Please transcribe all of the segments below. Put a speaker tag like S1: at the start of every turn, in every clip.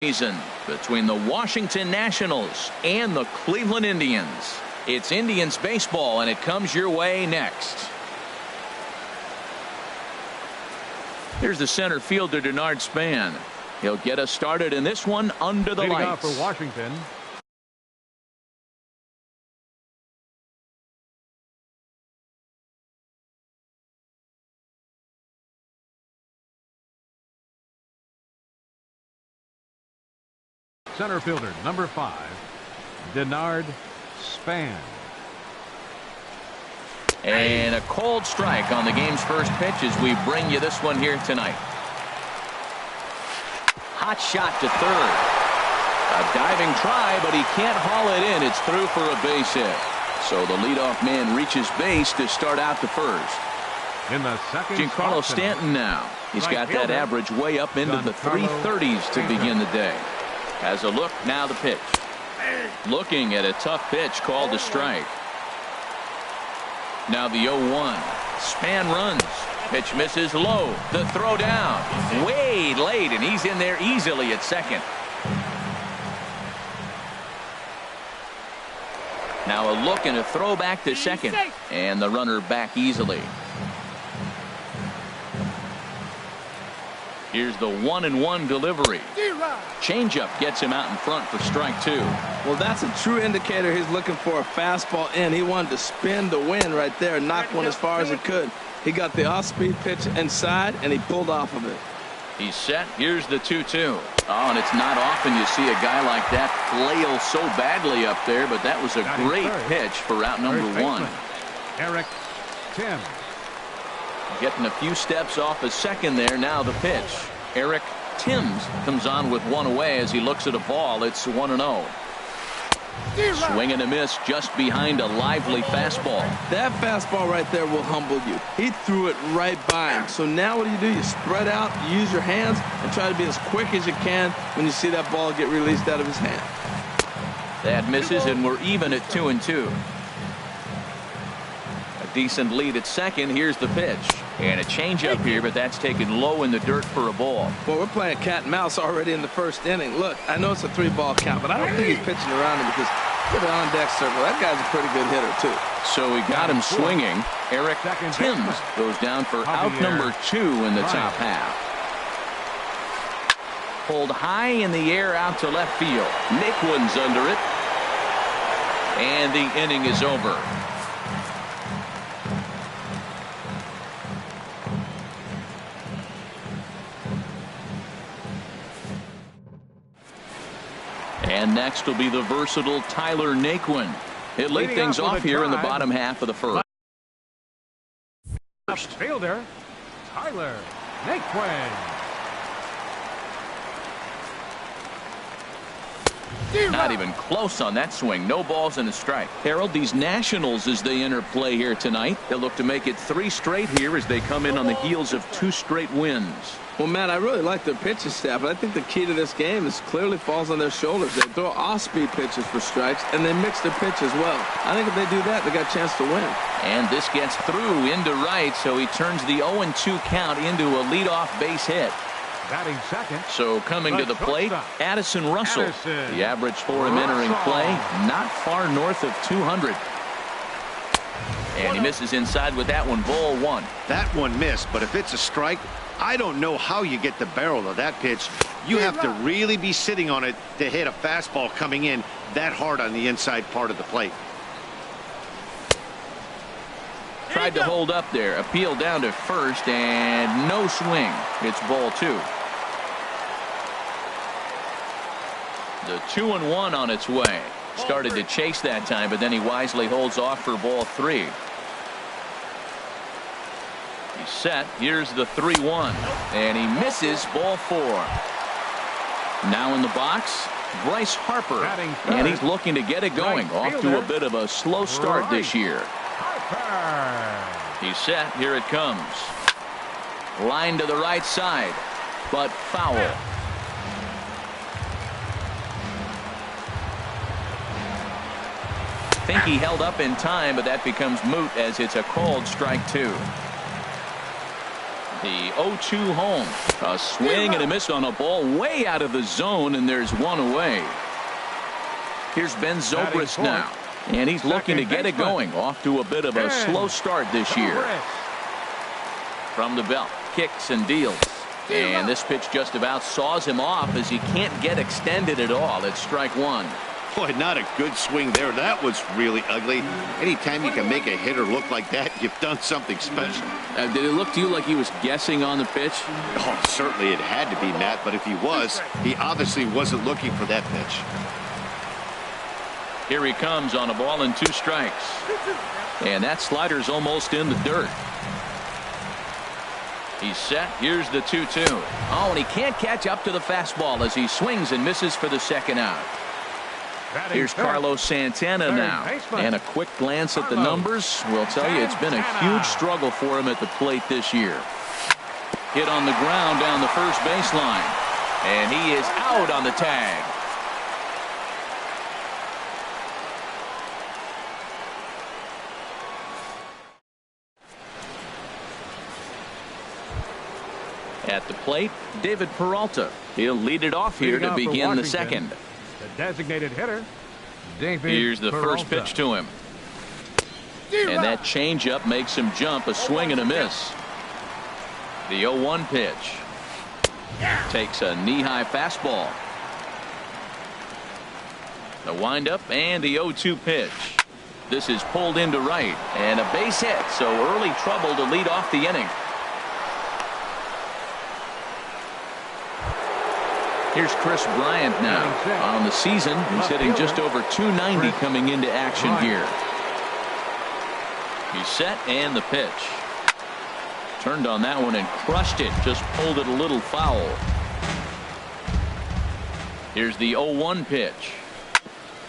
S1: Season between the Washington Nationals and the Cleveland Indians. It's Indians baseball, and it comes your way next. Here's the center fielder, Denard Span. He'll get us started in this one under the lights.
S2: Off for Washington. Center fielder, number 5, Denard Span.
S1: And a cold strike on the game's first pitch as we bring you this one here tonight. Hot shot to third. A diving try, but he can't haul it in. It's through for a base hit. So the leadoff man reaches base to start out the first.
S2: In the second,
S1: Giancarlo Stanton now. He's got that average way up into the 330s to begin the day. Has a look, now the pitch. Looking at a tough pitch called a strike. Now the 0-1. Span runs. Pitch misses low. The throw down. Way late, and he's in there easily at second. Now a look and a throw back to second. And the runner back easily. Here's the 1-1 delivery. Changeup gets him out in front for strike 2.
S3: Well, that's a true indicator he's looking for a fastball in. He wanted to spin the wind right there and knock one as far as he could. He got the off-speed pitch inside, and he pulled off of it.
S1: He's set. Here's the 2-2. Oh, and it's not often you see a guy like that flail so badly up there, but that was a great pitch for out number 1.
S2: Eric Tim.
S1: Getting a few steps off a second there. Now the pitch. Eric Timms comes on with one away as he looks at a ball. It's 1-0. Swing and a miss just behind a lively fastball.
S3: That fastball right there will humble you. He threw it right by him. So now what do? You spread out, you use your hands, and try to be as quick as you can when you see that ball get released out of his hand.
S1: That misses, and we're even at 2-2. Decent lead at second. Here's the pitch, and a changeup here, but that's taken low in the dirt for a ball.
S3: Well, we're playing cat and mouse already in the first inning. Look, I know it's a 3-ball count, but I don't think he's pitching around him because look at the on-deck circle. That guy's a pretty good hitter too.
S1: So we got him swinging. Eric Timms goes down for out number 2 in the top half. Pulled high in the air out to left field. Naquin's under it, and the inning is over. And next will be the versatile Tyler Naquin. It laid things off here in the bottom half of the first.
S2: Fielder Tyler Naquin.
S1: Not even close on that swing. No balls and a strike. Harold, these Nationals, as they enter play here tonight, they'll look to make it 3 straight here as they come in on the heels of 2 straight wins.
S3: Well, Matt, I really like their pitching staff, but I think the key to this game is clearly falls on their shoulders. They throw off-speed pitches for strikes, and they mix their pitch as well. I think if they do that, they got a chance to win.
S1: And this gets through into right, so he turns the 0-2 count into a leadoff base hit.
S2: Batting second.
S1: So coming to the plate, Addison Russell. The average for him entering play, not far north of 200. And he misses inside with that one. Ball 1.
S4: That one missed, but if it's a strike, I don't know how you get the barrel of that pitch. You have to really be sitting on it to hit a fastball coming in that hard on the inside part of the plate.
S1: Tried to hold up there. Appeal down to first, and no swing. It's ball 2. The 2-1 on its way. Started to chase that time, but then he wisely holds off for ball 3. He's set. Here's the 3-1, and he misses ball 4. Now in the box, Bryce Harper, and he's looking to get it going. Off to a bit of a slow start this year. He's set. Here it comes. Line to the right side, but foul. I think he held up in time, but that becomes moot as it's a called strike 2. The 0-2 home. A swing and a miss on a ball way out of the zone, and there's one away. Here's Ben Zobrist now, and he's looking to get it going. Off to a bit of a slow start this year. From the belt, kicks and deals. And this pitch just about saws him off as he can't get extended at all. It's strike one.
S4: Boy, not a good swing there. That was really ugly. Anytime you can make a hitter look like that, you've done something special.
S1: Did it look to you like he was guessing on the pitch?
S4: Oh, certainly it had to be, Matt, but if he was, he obviously wasn't looking for that pitch.
S1: Here he comes on a ball and 2 strikes. And that slider's almost in the dirt. He's set. Here's the 2-2. Oh, and he can't catch up to the fastball as he swings and misses for the second out. Here's Carlos Santana now. And a quick glance at the numbers will tell you it's been a huge struggle for him at the plate this year. Hit on the ground down the first baseline. And he is out on the tag. At the plate, David Peralta. He'll lead it off here to begin the second.
S2: The designated hitter, David
S1: Here's the
S2: Peralta.
S1: first pitch to him. And that changeup makes him jump. A swing and a miss. The 0-1 pitch. Takes a knee-high fastball. The windup and the 0-2 pitch. This is pulled into right. And a base hit. So early trouble to lead off the inning. Here's Chris Bryant now. On the season, he's hitting just over 290 coming into action here. He's set and the pitch. Turned on that one and crushed it. Just pulled it a little foul. Here's the 0-1 pitch.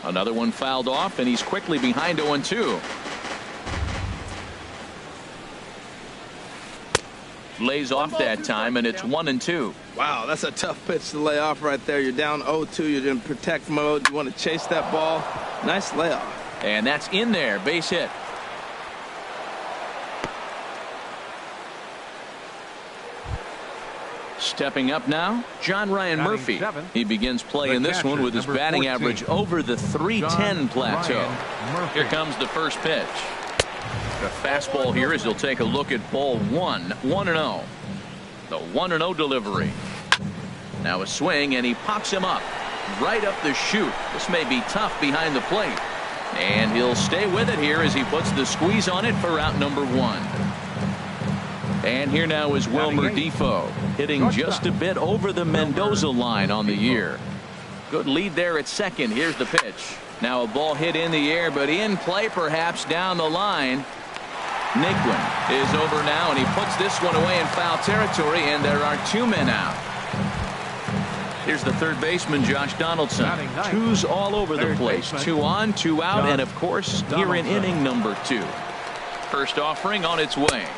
S1: Another one fouled off, and he's quickly behind 0-2. Lays off that time, and it's 1-2.
S3: Wow, that's a tough pitch to lay off right there. You're down 0-2. You're in protect mode. You want to chase that ball. Nice layoff.
S1: And that's in there. Base hit. Stepping up now, John Ryan Murphy. He begins play in this one with his batting average over the 310 plateau. Here comes the first pitch. The fastball here as he'll take a look at ball 1. 1-0. The 1-0 delivery. Now a swing, and he pops him up. Right up the chute. This may be tough behind the plate. And he'll stay with it here as he puts the squeeze on it for out number 1. And here now is Wilmer Defoe, hitting just a bit over the Mendoza line on the year. Good lead there at second. Here's the pitch. Now a ball hit in the air, but in play perhaps down the line. Naquin is over now, and he puts this one away in foul territory, and there are 2 men out. Here's the third baseman, Josh Donaldson. 2s all over the place. 2 on, 2 out, and of course, here in inning number 2. First offering on its way.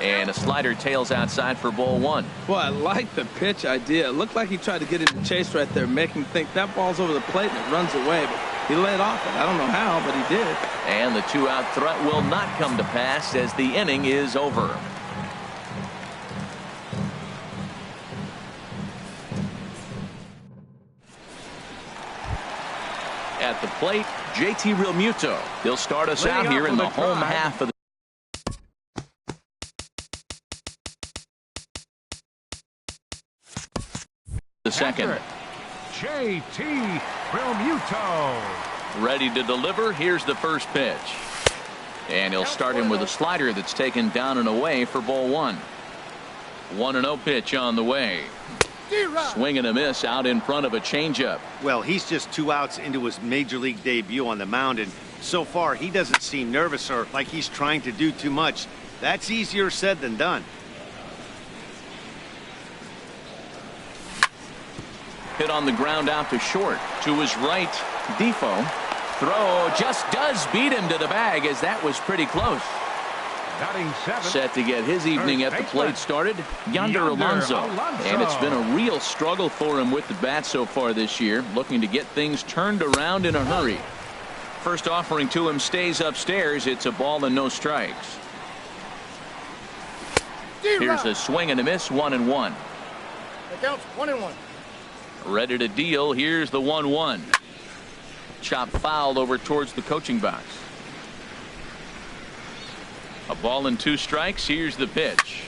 S1: And a slider tails outside for ball 1.
S3: Well, I like the pitch idea. It looked like he tried to get into chase right there, make him think that ball's over the plate and it runs away. But he laid off it. I don't know how, but he did.
S1: And the 2-out threat will not come to pass as the inning is over. At the plate, JT Realmuto. He'll start us out here in the home half of the second.
S2: JT Realmuto.
S1: Ready to deliver. Here's the first pitch. And he'll start him with a slider that's taken down and away for ball 1. 1-0 pitch on the way. Swing and a miss out in front of a changeup.
S4: Well, he's just 2 outs into his major league debut on the mound, and so far he doesn't seem nervous or like he's trying to do too much. That's easier said than done.
S1: Hit on the ground out to short. To his right, Defoe. Throw just does beat him to the bag, as that was pretty close. Set to get his evening at the plate started, Yonder Alonso. And it's been a real struggle for him with the bat so far this year, looking to get things turned around in a hurry. First offering to him stays upstairs. It's a ball and no strikes. Here's a swing and a miss, 1-1.
S5: That counts 1-1.
S1: Ready to deal. Here's the 1-1. Chop foul over towards the coaching box. A ball and 2 strikes. Here's the pitch.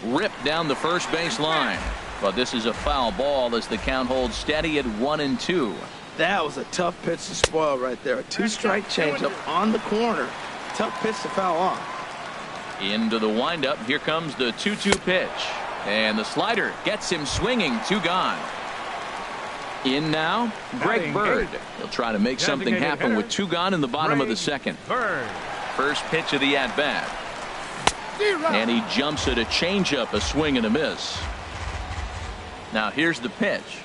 S1: Ripped down the first base line. But this is a foul ball as the count holds steady at 1-2.
S3: That was a tough pitch to spoil right there. A 2-strike changeup on the corner. Tough pitch to foul off.
S1: Into the windup. Here comes the 2-2 pitch. And the slider gets him swinging. 2 gone. In now, Greg Bird. He'll try to make something happen with 2 gone in the bottom of the second. First pitch of the at-bat. And he jumps at a changeup, a swing and a miss. Now here's the pitch.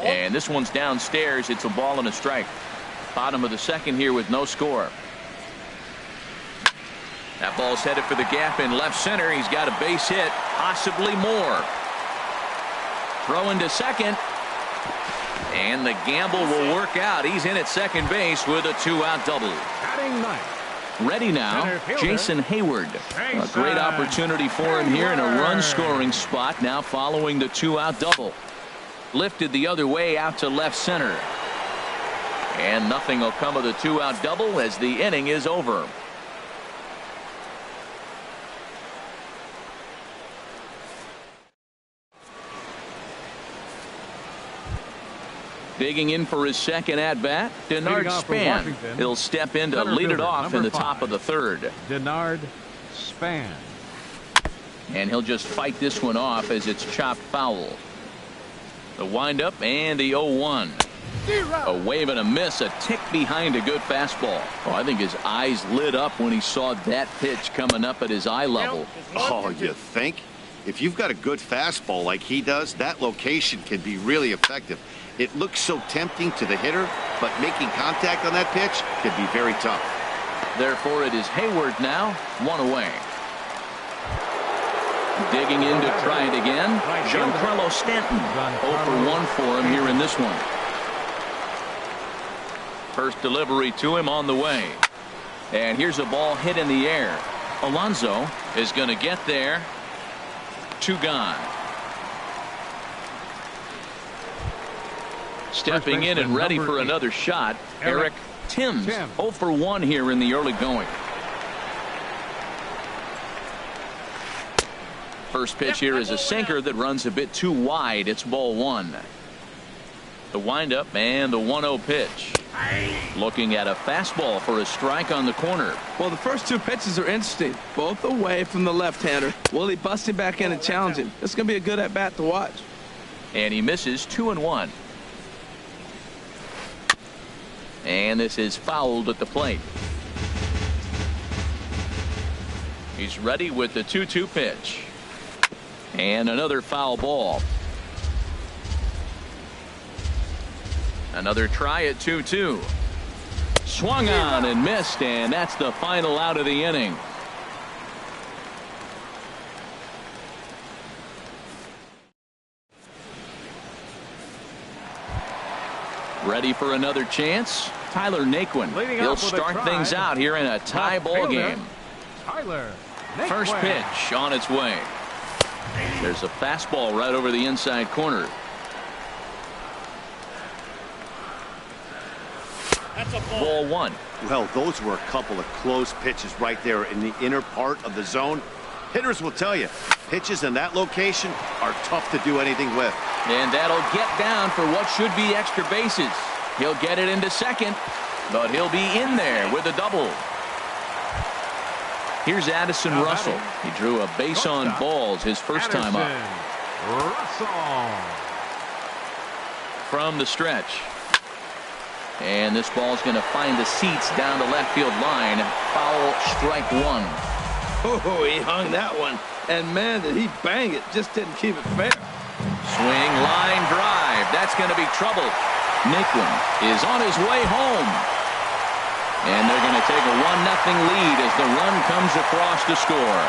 S1: And this one's downstairs. It's a ball and a strike. Bottom of the second here with no score. That ball's headed for the gap in left center. He's got a base hit, possibly more. Throw into second. And the gamble will work out. He's in at second base with a 2-out double.
S2: Batting ninth.
S1: Ready now, Jason Hayward. A great opportunity for him here in a run-scoring spot now following the 2-out double. Lifted the other way out to left center. And nothing will come of the 2-out double as the inning is over. Digging in for his second at-bat, Denard Span. He'll step in to lead it off in the top of the third.
S2: Denard Span.
S1: And he'll just fight this one off as it's chopped foul. The windup and the 0-1. A wave and a miss, a tick behind a good fastball. Oh, I think his eyes lit up when he saw that pitch coming up at his eye level.
S4: Oh, you think? If you've got a good fastball like he does, that location can be really effective. It looks so tempting to the hitter, but making contact on that pitch can be very tough.
S1: Therefore, it is Hayward now, 1 away. Digging in to try it again, Giancarlo Stanton. 0 for 1 for him here in this one. First delivery to him on the way. And here's a ball hit in the air. Alonso is going to get there. 2 gone. Stepping in and ready for another shot, Eric Timms. 0 for 1 here in the early going. First pitch here is a sinker that runs a bit too wide. It's ball 1. The windup and the 1-0 pitch. Looking at a fastball for a strike on the corner.
S3: Well, the first 2 pitches are interesting. Both away from the left-hander. Will he bust him back in and challenge him? This is going to be a good at-bat to watch.
S1: And he misses 2-1. And this is fouled at the plate. He's ready with the 2-2 pitch. And another foul ball. Another try at 2-2. Swung on and missed, and that's the final out of the inning. Ready for another chance? Tyler Naquin. He'll start things out here in a tie ball game. First pitch on its way. There's a fastball right over the inside corner. Ball 1.
S4: Well, those were a couple of close pitches right there in the inner part of the zone. Hitters will tell you, pitches in that location are tough to do anything with.
S1: And that'll get down for what should be extra bases. He'll get it into second, but he'll be in there with a double. Here's Addison Russell. He drew a base on balls his first time up. From the stretch. And this ball's going to find the seats down the left field line. Foul, strike 1.
S3: Oh, he hung that one. And, man, did he bang it. Just didn't keep it fair.
S1: Swing, line drive. That's going to be trouble. Naquin is on his way home. And they're going to take a 1-0 lead as the run comes across to score.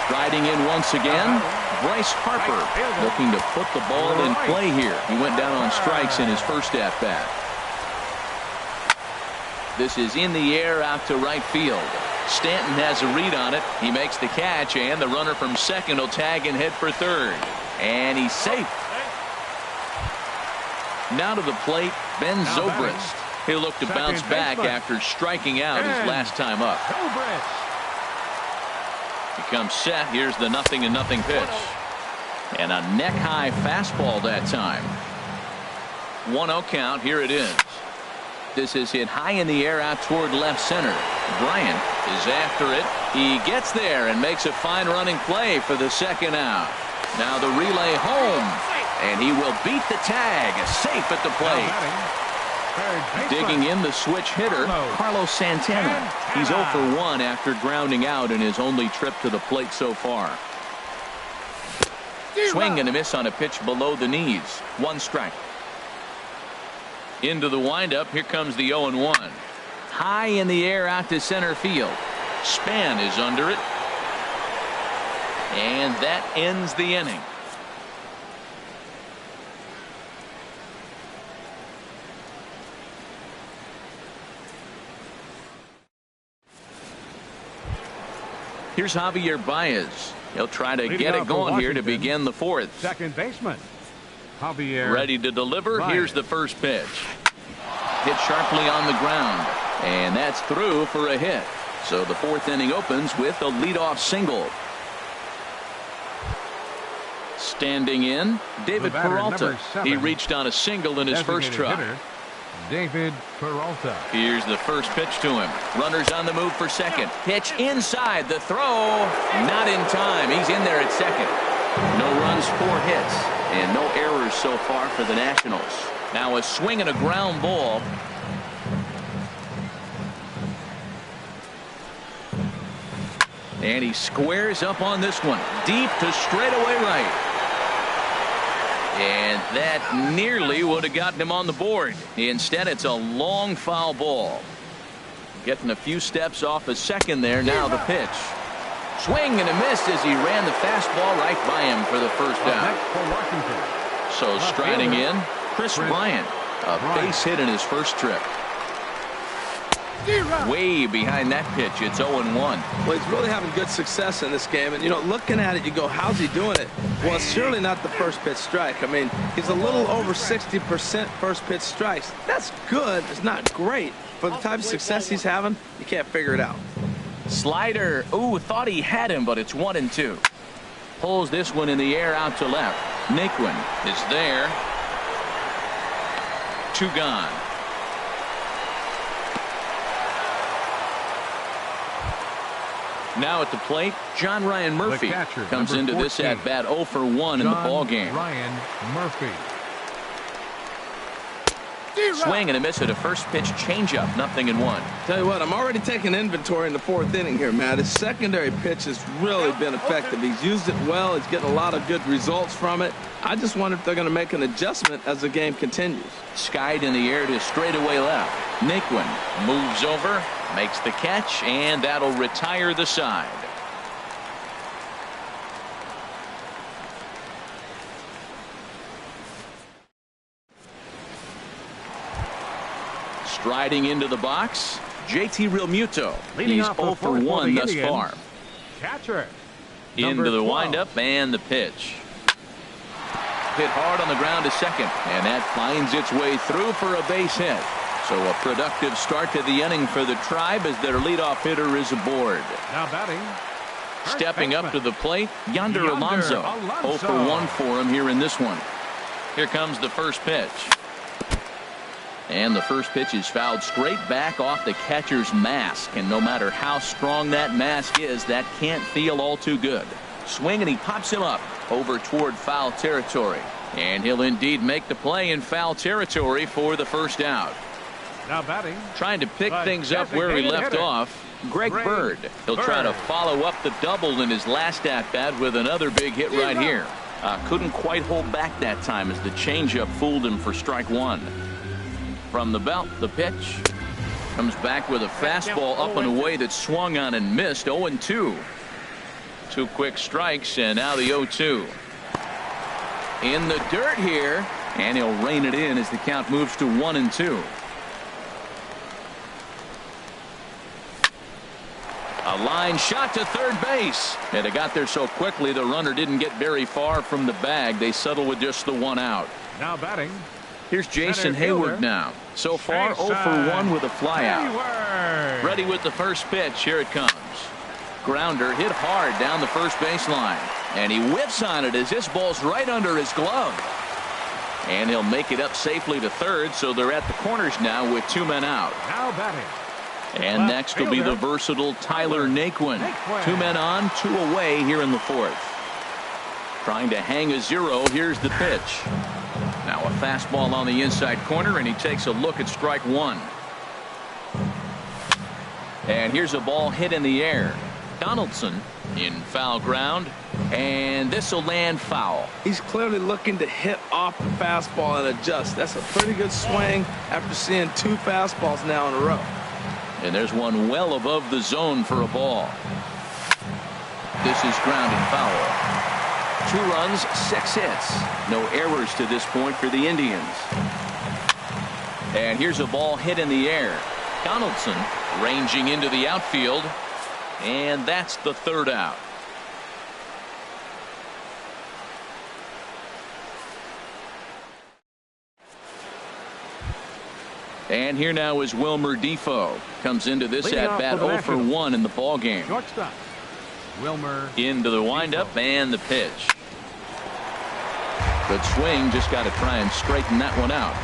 S1: Striding in once again, Bryce Harper looking to put the ball in play here. He went down on strikes in his first at-bat. This is in the air out to right field. Stanton has a read on it. He makes the catch, and the runner from second will tag and head for third. And he's safe. Now to the plate, Ben Zobrist. He'll look to bounce back after striking out his last time up. He comes set. Here's the 0-0 pitch. And a neck-high fastball that time. 1-0 count. Here it is. This is hit high in the air out toward left center. Bryant is after it. He gets there and makes a fine running play for the second out. Now the relay home. And he will beat the tag. Safe at the plate. Digging in the switch hitter, Carlos Santana. He's 0 for 1 after grounding out in his only trip to the plate so far. Swing and a miss on a pitch below the knees. 1 strike. Into the windup. Here comes the 0-1. High in the air out to center field. Span is under it. And that ends the inning. Here's Javier Baez. He'll try to get it going here to begin the fourth.
S2: Second baseman, Javier.
S1: Ready to deliver. Baez. Here's the first pitch. Hit sharply on the ground. And that's through for a hit. So the fourth inning opens with a leadoff single. Standing in, David Peralta. He reached on a single in his first try.
S2: David Peralta.
S1: Here's the first pitch to him. Runners on the move for second. Pitch inside. The throw. Not in time. He's in there at second. No runs, 4 hits, and no errors so far for the Nationals. Now a swing and a ground ball. And he squares up on this one. Deep to straightaway right. And that nearly would have gotten him on the board. Instead, it's a long foul ball. Getting a few steps off a second there. Now the pitch. Swing and a miss as he ran the fastball right by him for the first out. So striding in, Chris Bryant. A base hit in his first trip. Way behind that pitch. It's 0-1.
S3: Well, he's really having good success in this game. And, you know, looking at it, you go, how's he doing it? Well, it's surely not the first pitch strike. I mean, he's a little over 60% first pitch strikes. That's good. It's not great. For the type of success he's having, you can't figure it out.
S1: Slider. Ooh, thought he had him, but it's 1-2. Pulls this one in the air out to left. Naquin is there. 2 gone. Now at the plate, John Ryan Murphy comes into this at bat 0 for 1 in the ball game.
S2: Ryan Murphy.
S1: Swing and a miss at a first pitch changeup. 0-1.
S3: Tell you what, I'm already taking inventory in the fourth inning here, Matt. His secondary pitch has really been effective. He's used it well. He's getting a lot of good results from it. I just wonder if they're going to make an adjustment as the game continues.
S1: Skied in the air to straightaway left. Naquin moves over, makes the catch, and that'll retire the side. Striding into the box, JT Realmuto. He's 0 for 1 thus far.
S2: Catcher.
S1: Into the windup and the pitch. Hit hard on the ground to second, and that finds its way through for a base hit. So a productive start to the inning for the Tribe as their leadoff hitter is aboard.
S2: Now batting.
S1: Stepping up to the plate, Yonder Alonso. 0 for 1 for him here in this one. Here comes the first pitch. And the first pitch is fouled straight back off the catcher's mask. And no matter how strong that mask is, that can't feel all too good. Swing and he pops him up over toward foul territory. And he'll indeed make the play in foul territory for the first out.
S2: Now batting.
S1: Trying to pick things up where he left off, Greg Bird. He'll try to follow up the double in his last at-bat with another big hit right here. Couldn't quite hold back that time as the changeup fooled him for strike 1. From the belt, the pitch comes back with a fastball up and away that swung on and missed. 0-2. 2 quick strikes, and now the 0-2. In the dirt here, and he'll rein it in as the count moves to 1-2. A line shot to third base. And it got there so quickly the runner didn't get very far from the bag. They settle with just the one out.
S2: Now batting.
S1: Here's Jason
S2: Center
S1: Hayward
S2: fielder.
S1: now. So far
S2: Jason
S1: 0 for 1 with a flyout.
S2: Hayward.
S1: Ready with the first pitch. Here it comes. Grounder hit hard down the first baseline. And he whips on it as this ball's right under his glove. And he'll make it up safely to third, so they're at the corners now with 2 men out.
S2: Now batting.
S1: And
S2: Left
S1: next will be the
S2: fielder.
S1: versatile Tyler Naquin. 2 men on, 2 away here in the 4th. Trying to hang a 0. Here's the pitch. Now a fastball on the inside corner, and he takes a look at strike 1. And here's a ball hit in the air. Donaldson in foul ground, and this will land foul.
S3: He's clearly looking to hit off the fastball and adjust. That's a pretty good swing after seeing 2 fastballs now in a row.
S1: And there's one well above the zone for a ball. This is grounded foul. 2 runs, 6 hits. No errors to this point for the Indians. And here's a ball hit in the air. Donaldson ranging into the outfield. And that's the 3rd out. And here now is Wilmer Defoe. Comes into this
S2: Leading
S1: at
S2: off
S1: bat
S2: for the
S1: 0 for
S2: Nationals.
S1: 1 in the ball game.
S2: Shortstop. Wilmer.
S1: Into the windup and the pitch. Good swing, just got to try and straighten that one out.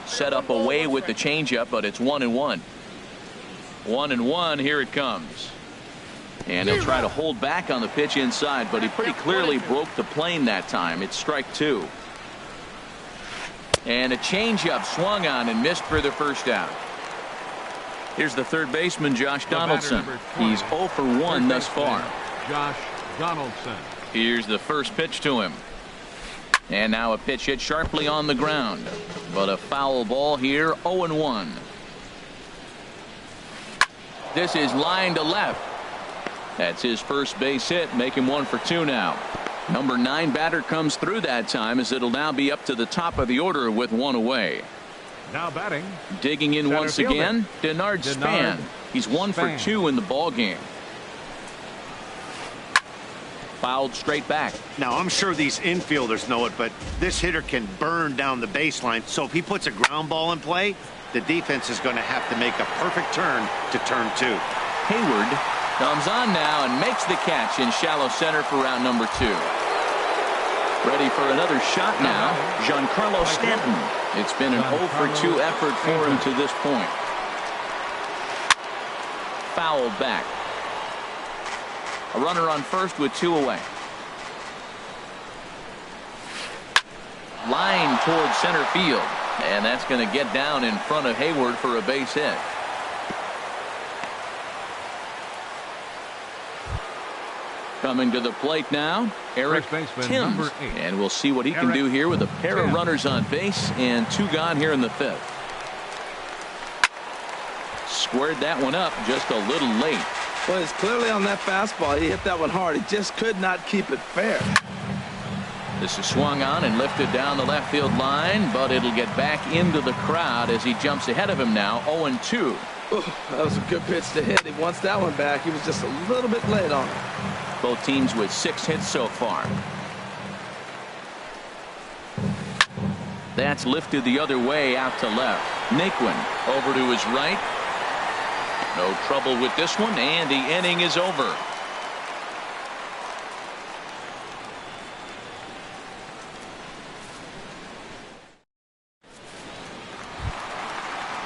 S1: Set up away with the changeup, but it's 1-1. 1-1, here it comes. And he'll try to hold back on the pitch inside, but he pretty clearly broke the plane that time. It's strike 2. And a changeup swung on and missed for the first out. Here's the third baseman, Josh Donaldson. He's 0 for 1 thus far.
S2: Josh Donaldson.
S1: Here's the first pitch to him. And now a pitch hit sharply on the ground. But a foul ball here, 0-1. This is line to left. That's his first base hit, make him 1 for 2 now. Number 9 batter comes through that time, as it'll now be up to the top of the order with 1 away.
S2: Now batting.
S1: Digging in
S2: Center
S1: once
S2: fielder.
S1: again, Denard Span. He's 1 for
S2: Span.
S1: 2 in the ball game. Fouled straight back.
S4: Now, I'm sure these infielders know it, but this hitter can burn down the baseline. So if he puts a ground ball in play, the defense is going to have to make a perfect turn to turn 2.
S1: Hayward comes on now and makes the catch in shallow center for round number 2. Ready for another shot now, Giancarlo Stanton. It's been an 0 for 2 effort for him to this point. Fouled back. A runner on first with 2 away. Line towards center field. And that's going to get down in front of Hayward for a base hit. Coming to the plate now, Eric
S2: First baseman,
S1: Timms.
S2: number 8.
S1: And we'll see what he can
S2: Eric
S1: do here with a pair of
S2: Timms.
S1: runners on base and 2 gone here in the 5th. Squared that one up just a little late.
S3: Well, it's clearly on that fastball. He hit that one hard. He just could not keep it fair.
S1: This is swung on and lifted down the left field line, but it'll get back into the crowd as he jumps ahead of him now, 0-2.
S3: Ooh, that was a good pitch to hit. He wants that one back. He was just a little bit late on it.
S1: Both teams with 6 hits so far. That's lifted the other way out to left. Naquin over to his right. No trouble with this one, and the inning is over.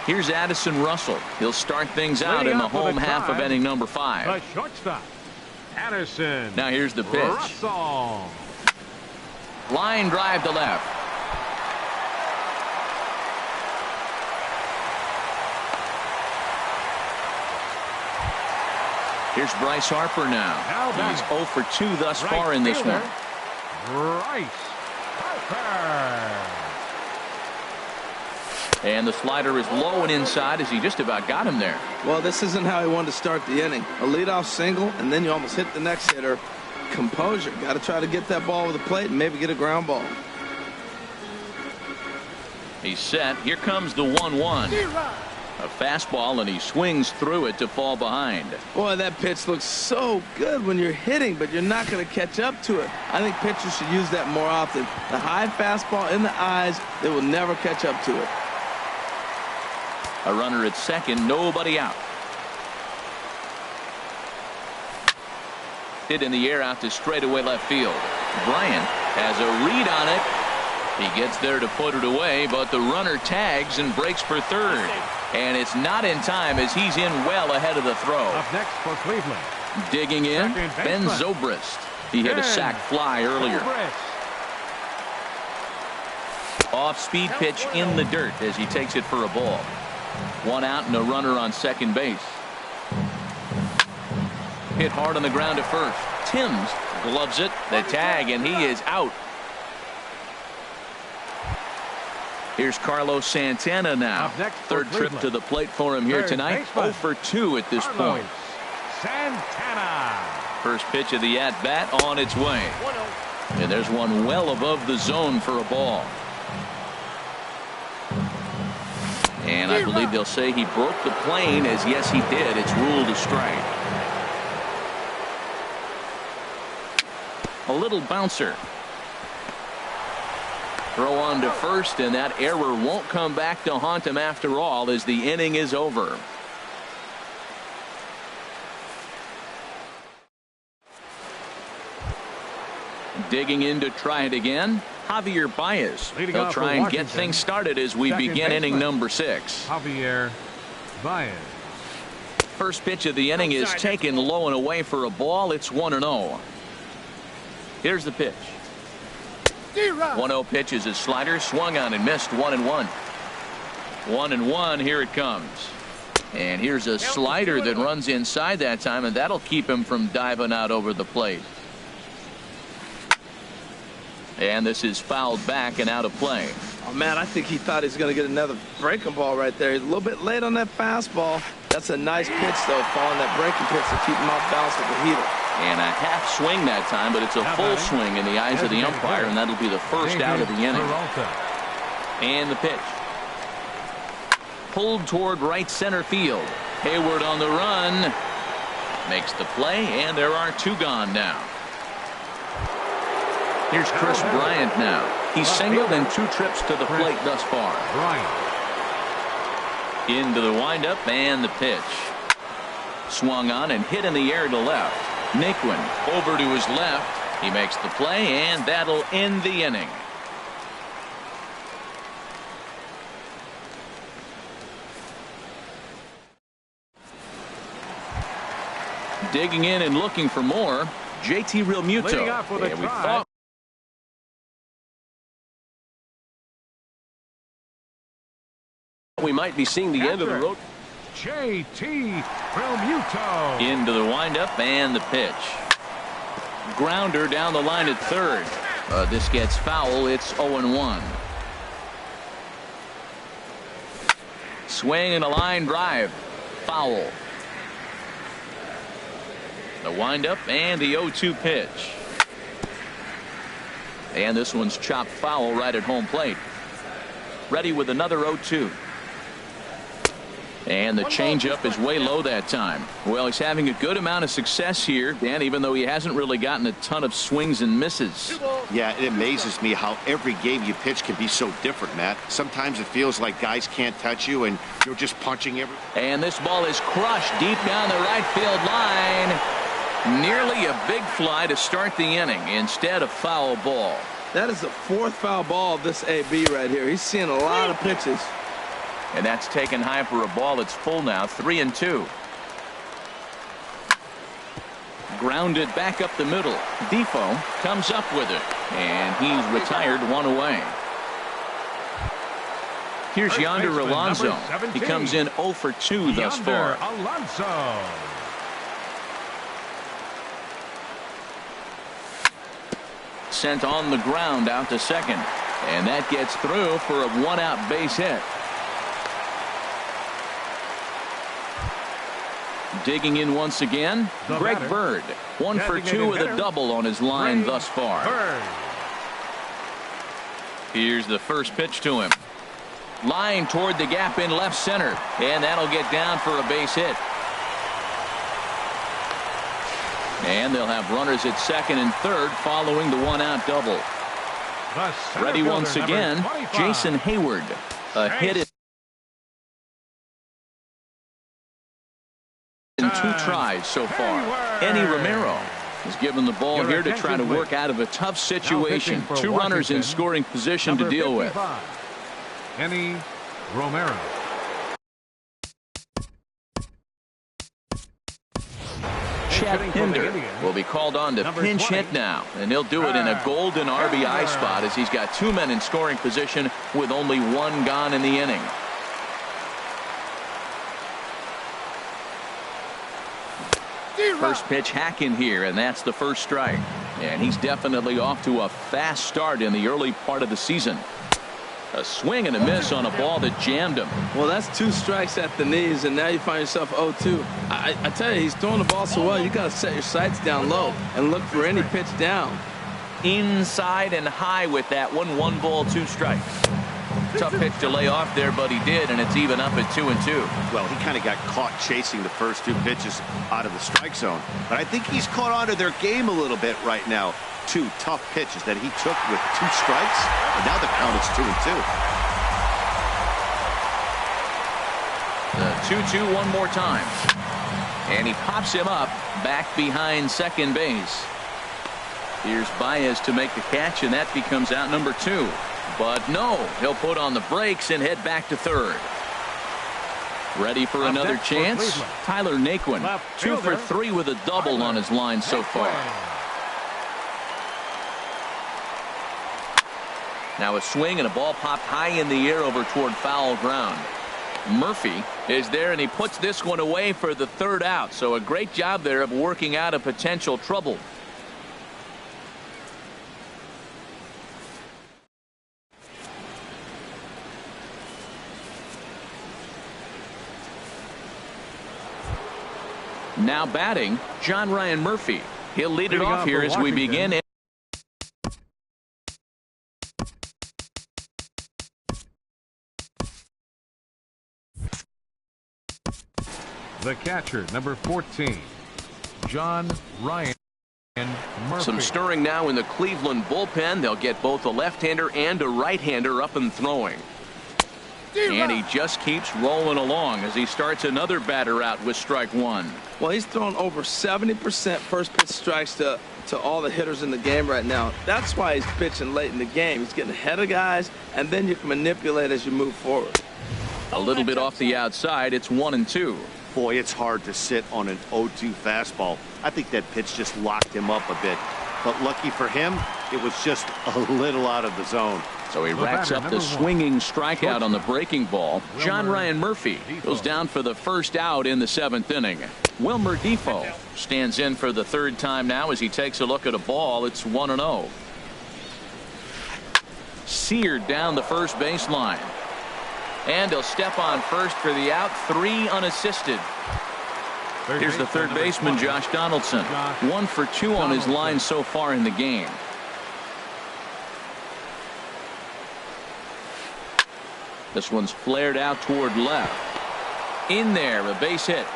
S1: Here's Addison Russell. He'll start things out in the home half of inning number 5.
S2: The shortstop, Addison.
S1: Now here's the pitch.
S2: Russell.
S1: Line drive to left. Here's Bryce Harper now. He's 0 for 2 thus far in this one.
S2: Bryce Harper.
S1: And the slider is low and inside as he just about got him there.
S3: Well, this isn't how he wanted to start the inning. A leadoff single, and then you almost hit the next hitter. Composure. Got to try to get that ball over the plate and maybe get a ground ball.
S1: He's set. Here comes the 1-1. A fastball, and he swings through it to fall behind.
S3: Boy, that pitch looks so good when you're hitting, but you're not going to catch up to it. I think pitchers should use that more often. The high fastball in the eyes, they will never catch up to it.
S1: A runner at second, nobody out. Hit in the air out to straightaway left field. Bryant has a read on it. He gets there to put it away, but the runner tags and breaks for third. And it's not in time as he's in well ahead of the throw.
S2: Up next for Cleveland.
S1: Digging in, Ben Zobrist. He hit a sac fly earlier. Off-speed pitch in the dirt as he takes it for a ball. One out and a runner on second base. Hit hard on the ground to first. Timms gloves it, the tag, and he is out. Here's Carlos Santana now. Third trip to the plate for him here tonight. 0 for 2 at this point.
S2: Santana.
S1: First pitch of the at-bat on its way. And there's one well above the zone for a ball. And I believe they'll say he broke the plane, as yes he did. It's ruled a strike. A little bouncer. Throw on to first, and that error won't come back to haunt him after all as the inning is over. Digging in to try it again, Javier Baez. He'll try and get things started as we begin inning number 6.
S2: Javier Baez.
S1: First pitch of the inning is taken low and away for a ball. It's 1-0. Here's the pitch. 1-0 pitch is a slider, swung on and missed. 1-1. 1-1. Here it comes. And here's a slider that runs inside that time, and that'll keep him from diving out over the plate. And this is fouled back and out of play.
S3: Oh, man, I think he thought he was going to get another breaking ball right there. He's a little bit late on that fastball. That's a nice pitch, though, following that breaking pitch to keep him off balance with the heater.
S1: And a half swing that time, but it's a full swing in the eyes of the umpire, and that'll be the first out of the inning. And the pitch. Pulled toward right center field. Hayward on the run. Makes the play, and there are 2 gone now. Here's Chris Bryant now. He's singled in 2 trips to the plate thus far. Into the windup and the pitch. Swung on and hit in the air to left. Naquin over to his left. He makes the play, and that'll end the inning. Digging in and looking for more, JT Realmuto. And we thought
S6: we might be seeing the end of the road.
S2: JT Realmuto.
S1: Into the windup and the pitch. Grounder down the line at third. This gets foul. It's 0-1. Swing and a line drive. Foul. The windup and the 0-2 pitch. And this one's chopped foul right at home plate. Ready with another 0-2. And the changeup is way low that time. Well, he's having a good amount of success here, Dan, even though he hasn't really gotten a ton of swings and misses.
S4: Yeah, it amazes me how every game you pitch can be so different, Matt. Sometimes it feels like guys can't touch you and you're just punching every.
S1: And this ball is crushed deep down the right field line. Nearly a big fly to start the inning instead of foul ball.
S3: That is the 4th foul ball of this AB right here. He's seeing a lot of pitches.
S1: And that's taken high for a ball. It's full now. 3-2. Grounded back up the middle. Defoe comes up with it. And he's retired 1 away. Here's Yonder Alonso. He comes in 0 for 2 thus far.
S2: Alonso.
S1: Sent on the ground out to second. And that gets through for a 1-out base hit. Digging in once again, Greg Bird. 1 for 2 with a double on his line thus far. Here's the first pitch to him. Line toward the gap in left center. And that'll get down for a base hit. And they'll have runners at second and third following the one-out double. Ready once again, Jason Hayward. A hit in 2 tries so far. Eddie Romero is given the ball here to try to work out of a tough situation. 2 runners in scoring position to deal with.
S2: Eddie Romero.
S1: Chad Pinder will be called on to pinch hit now, and he'll do it in a golden RBI spot as he's got 2 men in scoring position with only 1 gone in the inning. First pitch hacking here, and that's the first strike. And he's definitely off to a fast start in the early part of the season. A swing and a miss on a ball that jammed him.
S3: Well, that's 2 strikes at the knees, and now you find yourself 0-2. I tell you, he's throwing the ball so well, you got to set your sights down low and look for any pitch down.
S1: Inside and high with that one. 1 ball, 2 strikes. Tough pitch to lay off there, but he did, and it's even up at 2-2.
S4: Well, he kind of got caught chasing the first 2 pitches out of the strike zone. But I think he's caught on to their game a little bit right now. 2 tough pitches that he took with 2 strikes, and now the count is 2-2.
S1: The 2-2 one more time. And he pops him up back behind second base. Here's Baez to make the catch, and that becomes out number 2. But no, he'll put on the brakes and head back to third. Ready for another chance? Tyler Naquin, 2 for 3 with a double on his line so far. Now a swing and a ball popped high in the air over toward foul ground. Murphy is there, and he puts this one away for the 3rd out. So a great job there of working out a potential trouble. Now batting, John Ryan Murphy. He'll lead it off here as we begin.
S2: The catcher, number 14, John Ryan Murphy.
S1: Some stirring now in the Cleveland bullpen. They'll get both a left-hander and a right-hander up and throwing. And he just keeps rolling along as he starts another batter out with strike 1.
S3: Well, he's thrown over 70% first pitch strikes to all the hitters in the game right now. That's why he's pitching late in the game. He's getting ahead of guys, and then you can manipulate as you move forward.
S1: A little bit off the outside. It's 1-2.
S4: Boy, it's hard to sit on an 0-2 fastball. I think that pitch just locked him up a bit. But lucky for him, it was just a little out of the zone.
S1: So he racks up the swinging strikeout on the breaking ball. John Ryan Murphy goes down for the first out in the 7th inning. Wilmer Defoe stands in for the 3rd time now as he takes a look at a ball. It's 1-0. Seared down the first baseline. And he'll step on first for the out. 3 unassisted. Here's the third baseman, Josh Donaldson. 1 for 2 on his line so far in the game. This one's flared out toward left. In there, a base hit.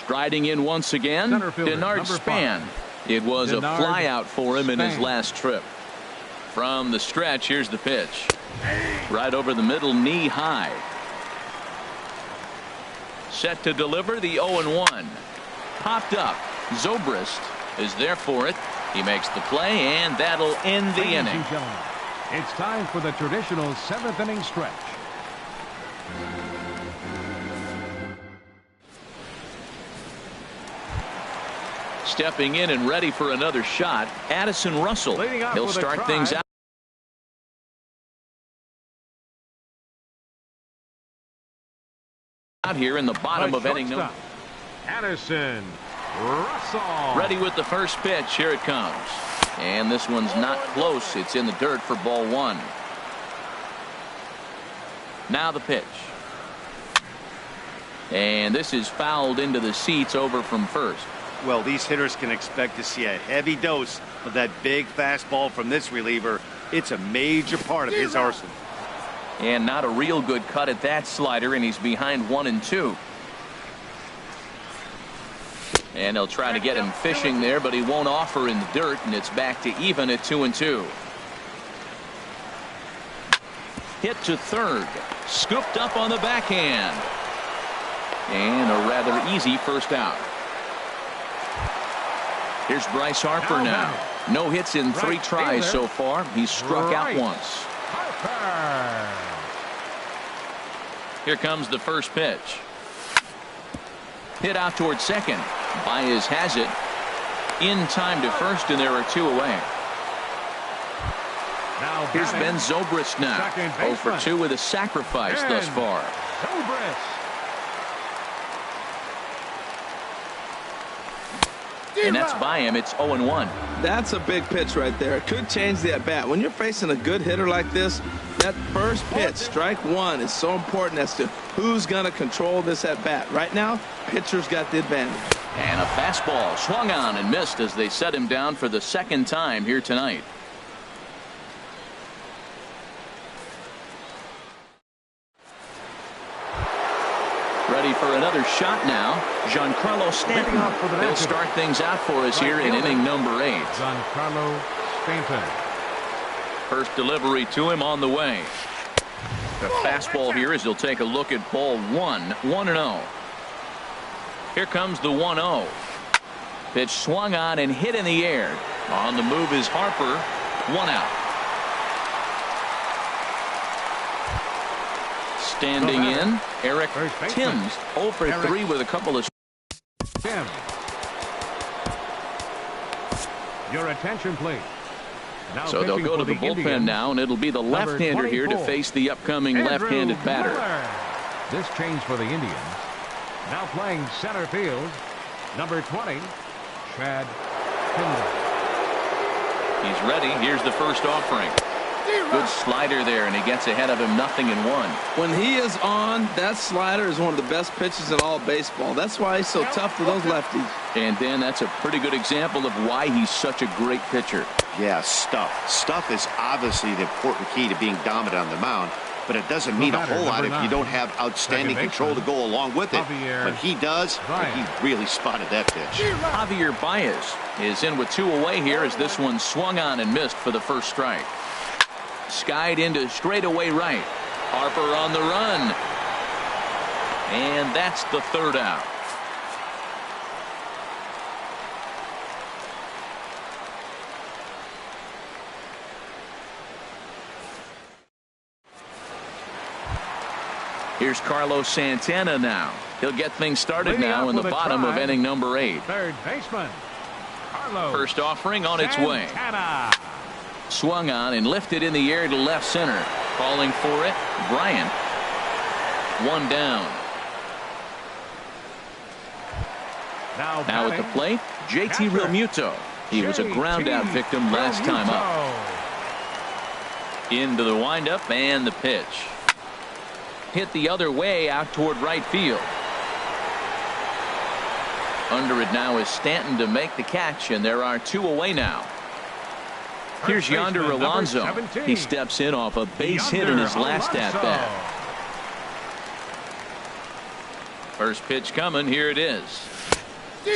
S1: Striding in once again, Denard Span. It was a flyout for him in his last trip. From the stretch, here's the pitch. Right over the middle, knee high. Set to deliver the 0-1. Popped up. Zobrist is there for it. He makes the play, and that'll end the inning.
S2: It's time for the traditional 7th inning stretch.
S1: Stepping in and ready for another shot, Addison Russell. He'll start things out here in the bottom of inning number.
S2: Addison Russell.
S1: Ready with the first pitch. Here it comes. And this one's not close. It's in the dirt for ball 1. Now the pitch. And this is fouled into the seats over from first.
S4: Well, these hitters can expect to see a heavy dose of that big fastball from this reliever. It's a major part of his arsenal.
S1: And not a real good cut at that slider, and he's behind 1-2. And they'll try to get him fishing there, but he won't offer in the dirt, and it's back to even at 2-2. Hit to third. Scooped up on the backhand. And a rather easy first out. Here's Bryce Harper now. No hits in 3 tries so far. He's struck out once. Here comes the first pitch. Hit out towards second. Baez has it. In time to first, and there are 2 away. Here's Ben Zobrist now. 0 for 2 with a sacrifice thus far. And that's by him. It's 0-1.
S3: That's a big pitch right there. It could change the at-bat. When you're facing a good hitter like this, that first pitch, strike one, is so important as to who's going to control this at-bat. Right now, pitcher's got the advantage.
S1: And a fastball swung on and missed as they set him down for the second time here tonight. Ready for another shot now. Giancarlo Stanton. He'll start things out for us here in inning number 8.
S2: Giancarlo Stanton.
S1: First delivery to him on the way. The fastball here as he'll take a look at ball 1. 1-0. Here comes the 1-0. Pitch swung on and hit in the air. On the move is Harper. 1 out. Standing in, Eric Timms, 0 for 3 with a couple of.
S2: Tim. Your attention, please. Now
S1: so they'll go to the bullpen
S2: Indians,
S1: now, and it'll be the left-hander here to face the upcoming left-handed batter.
S2: This change for the Indians. Now playing center field, number 20, Chad Pinder.
S1: He's ready. Here's the first offering. Good slider there, and he gets ahead of him 0-1.
S3: When he is on, that slider is one of the best pitches in all baseball. That's why he's so tough to those lefties.
S1: And Dan, that's a pretty good example of why he's such a great pitcher.
S4: Yeah, stuff. Stuff is obviously the important key to being dominant on the mound, but it doesn't mean a whole lot if you don't have outstanding control to go along with it. But he does, and he really spotted that pitch.
S1: Javier Baez is in with 2 away here as this one swung on and missed for the first strike. Skied into straightaway right. Harper on the run. And that's the third out. Here's Carlos Santana now. He'll get things started now in the bottom of inning number 8.
S2: Third baseman, Carlos
S1: First offering on its way. Swung on and lifted in the air to left center. Calling for it, Bryant. 1 down. Now at the plate, JT Realmuto. He was a ground out victim last time up. Into the windup and the pitch. Hit the other way out toward right field. Under it now is Stanton to make the catch, and there are 2 away now. Here's Yonder Alonso. He steps in off a base hit in his last at-bat. First pitch coming. Here it is.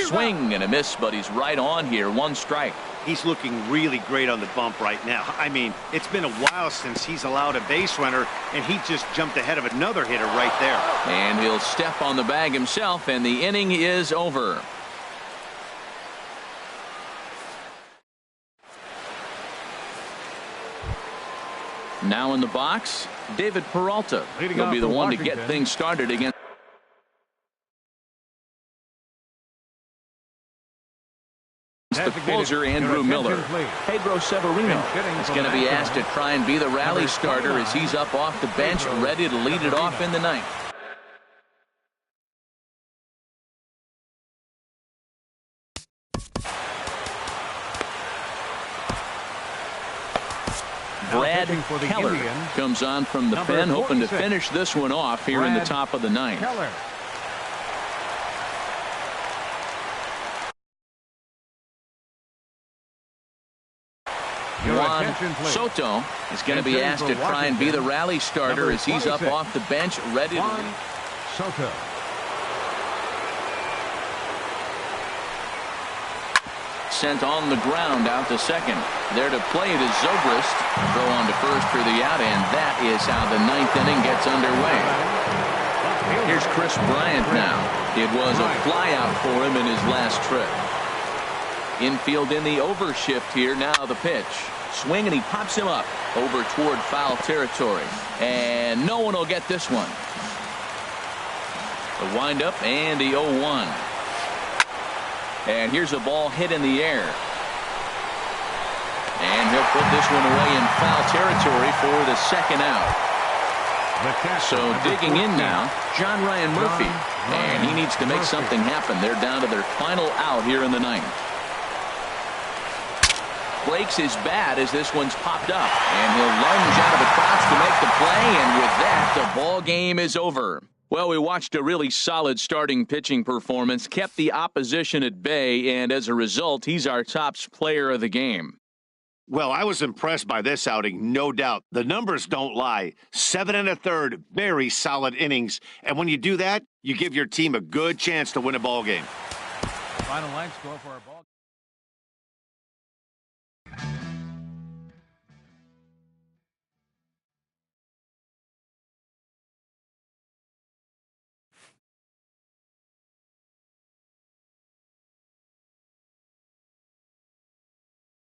S1: Swing and a miss, but he's right on here. 1 strike.
S4: He's looking really great on the bump right now. I mean, it's been a while since he's allowed a base runner, and he just jumped ahead of another hitter right there.
S1: And he'll step on the bag himself, and the inning is over. Now in the box, David Peralta. He'll be the one to get things started against the closer, Andrew Miller. Pedro Severino is going to be asked to try and be the rally starter as he's up off the bench, ready to lead it off in the ninth. Brad Keller comes on from the pen, hoping to finish this one off here in the top of the ninth. Juan
S2: attention, please.
S1: Soto is going to be
S2: Entering
S1: asked
S2: for
S1: to try and be the rally starter
S2: number
S1: as he's up
S2: 26,
S1: off the bench, ready to
S2: Juan
S1: lead.
S2: Soto.
S1: Sent on the ground out to second. There to play it is Zobrist. Throw on to first for the out, and that is how the ninth inning gets underway. Here's Chris Bryant now. It was a flyout for him in his last trip. Infield in the overshift here. Now the pitch. Swing, and he pops him up over toward foul territory. And no one will get this one. The windup and the 0-1. And here's a ball hit in the air. And he'll put this one away in foul territory for the second out. So digging in now, John Ryan Murphy. And he needs to make something happen. They're down to their final out here in the ninth. Breaks his bat as this one's popped up. And he'll lunge out of the crouch to make the play. And with that, the ball game is over. Well, we watched a really solid starting pitching performance, kept the opposition at bay, and as a result, he's our top player of the game.
S4: Well, I was impressed by this outing, no doubt. The numbers don't lie. 7 1/3, very solid innings. And when you do that, you give your team a good chance to win a ball game.
S2: Final line score for our ball.